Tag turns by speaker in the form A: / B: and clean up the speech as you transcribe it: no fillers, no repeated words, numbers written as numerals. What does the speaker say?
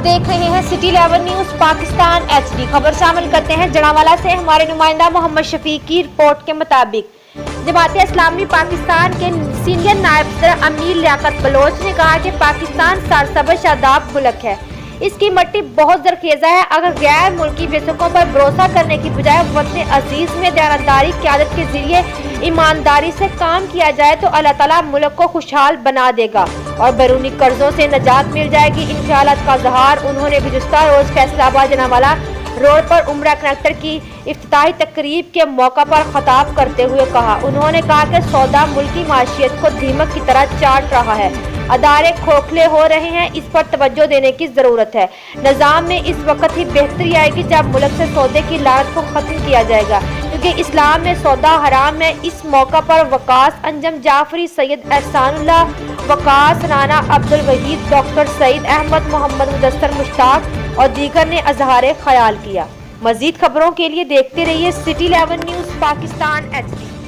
A: देख रहे हैं सिटी 11 न्यूज पाकिस्तान HD। खबर शामिल करते हैं जड़ावाला से हमारे नुमाइंदा मोहम्मद शफीक की रिपोर्ट के मुताबिक जमात इस्लामी पाकिस्तान के सीनियर नायब सदर अमीर लियाकत बलोच ने कहा कि पाकिस्तान सरसब्ज़ शादाब मुल्क है, इसकी मिट्टी बहुत जरखेज़ा है। अगर गैर मुल्की बेसकों पर भरोसा करने की बजाय वतन अजीज में दयानतदारी क़यादत के जरिए ईमानदारी से काम किया जाए तो अल्लाह ताला मुल्क को खुशहाल बना देगा और बैरूनी कर्जों से निजात मिल जाएगी इंशाअल्लाह का इज़हार उन्होंने गुज़िश्ता रोज फैसलाबाद जनावाला रोड पर उम्रा कनेक्टर की इफ्तिताही तकरीब के मौका पर खिताब करते हुए कहा। उन्होंने कहा कि सौदा मुल्की माशियत को दीमक की तरह चाट रहा है, अदारे खोखले हो रहे हैं, इस पर तवज्जो देने की ज़रूरत है। निज़ाम में इस वक्त ही बेहतरी आएगी जब मुल्क से सौदे की लागत को ख़त्म किया जाएगा, क्योंकि इस्लाम में सौदा हराम है। इस मौका पर वकास अंजम जाफरी, सैयद एहसानुल्लाह वकास, राना अब्दुल वहीद, डॉक्टर सईद अहमद, मोहम्मद मुदस्सर मुश्ताक और दीगर ने इज़हार ख्याल किया। मज़ीद खबरों के लिए देखते रहिए सिटी 11 न्यूज़ पाकिस्तान HD।